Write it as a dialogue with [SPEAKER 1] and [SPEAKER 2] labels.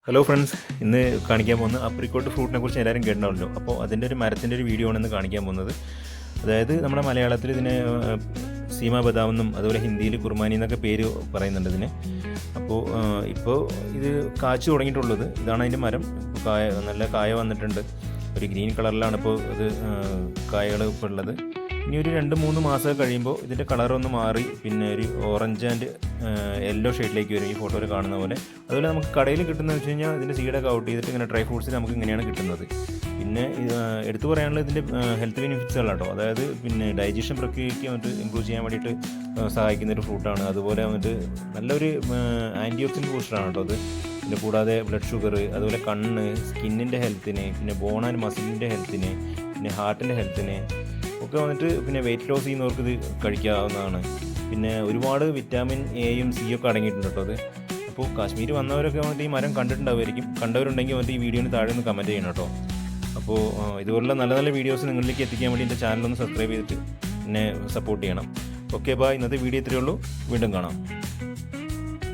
[SPEAKER 1] Hello friends, ഇന്ന് കാണിക്കാൻ പോകുന്ന അപ്രിക്കോട്ട് ഫ്രൂട്ടിനെ കുറിച്ച് എല്ലാവരും കേട്ടിട്ടുണ്ടല്ലോ. അപ്പോൾ അതിൻ്റെ ഒരു മരത്തിൻ്റെ ഒരു വീഡിയോ ആണ് ഇന്ന് കാണിക്കാൻ പോകുന്നത്. അതായത് നമ്മുടെ മലയാളത്തിൽ ഇതിനെ സീമ ബദാം എന്നും അതുപോലെ ഹിന്ദിയിൽ കുർമാനി എന്നൊക്കെ പേര് പറയുന്നുണ്ട് ഇതിന്. അപ്പോൾ ഇപ്പോൾ ഇത് കാച്ചു തുടങ്ങിയിട്ടുള്ളത്. ഇതാണ് അതിൻ്റെ മരം. നല്ല കായ വന്നിട്ടുണ്ട്. ഒരു ഗ്രീൻ കളറിലാണ് ഇപ്പോൾ ഇത് കായകൾ ഇപ്പോൾ ഉള്ളത്. ഇനി ഒരു 2-3 മാസം കഴിയുമ്പോൾ ഇതിൻ്റെ കളറൊന്ന് മാറി പിന്നെ ഒരു ഓറഞ്ച് ആൻഡ് യെല്ലോ ഷെയ്ഡിലേക്ക് വരും, ഈ ഫോട്ടോയിൽ കാണുന്ന പോലെ. അതുപോലെ നമുക്ക് കടയിൽ കിട്ടുന്നത് വെച്ച് കഴിഞ്ഞാൽ ഇതിൻ്റെ സീഡൊക്കെ ഔട്ട് ചെയ്തിട്ട് ഇങ്ങനെ ഡ്രൈ ഫ്രൂട്ട്സ് നമുക്ക് ഇങ്ങനെയാണ് കിട്ടുന്നത്. പിന്നെ എടുത്തു പറയാനുള്ളത് ഇതിൻ്റെ ഹെൽത്ത് ബെനിഫിറ്റ്സുകളാട്ടോ. അതായത് പിന്നെ ഡൈജഷൻ പ്രക്രിയയ്ക്ക് വന്നിട്ട് ഇമ്പ്രൂവ് ചെയ്യാൻ വേണ്ടിയിട്ട് സഹായിക്കുന്ന ഒരു ഫ്രൂട്ടാണ്. അതുപോലെ വന്നിട്ട് നല്ലൊരു ആൻറ്റി ഓക്സിഡൻറ്റ് ബൂസ്റ്ററാണ് കേട്ടോ അത്. പിന്നെ കൂടാതെ ബ്ലഡ് ഷുഗർ, അതുപോലെ കണ്ണ്, സ്കിന്നിൻ്റെ ഹെൽത്തിന്, പിന്നെ ബോൺ ആൻഡ് മസിലിൻ്റെ ഹെൽത്തിന്, പിന്നെ ഹാർട്ടിൻ്റെ ഹെൽത്തിന് ഒക്കെ വന്നിട്ട് പിന്നെ വെയിറ്റ് ലോസ് ചെയ്യുന്നവർക്ക് ഇത് കഴിക്കാവുന്നതാണ്. പിന്നെ ഒരുപാട് വിറ്റാമിൻ എയും സിയും ഒക്കെ അടങ്ങിയിട്ടുണ്ട് കേട്ടോ അത്. അപ്പോൾ കാശ്മീർ വന്നവരൊക്കെ വന്നിട്ട് ഈ മരം കണ്ടിട്ടുണ്ടാവുമായിരിക്കും. കണ്ടവരുണ്ടെങ്കിൽ വന്നിട്ട് ഈ വീഡിയോന് താഴെ ഒന്ന് കമൻറ്റ് ചെയ്യണം കേട്ടോ. അപ്പോൾ ഇതുപോലുള്ള നല്ല നല്ല വീഡിയോസ് നിങ്ങളിലേക്ക് എത്തിക്കാൻ വേണ്ടി എൻ്റെ ചാനലൊന്ന് സബ്സ്ക്രൈബ് ചെയ്തിട്ട് എന്നെ സപ്പോർട്ട് ചെയ്യണം. Okay, by. ഇന്നത്തെ വീഡിയോ ഇത്രയേ ഉള്ളൂ. വീണ്ടും കാണാം.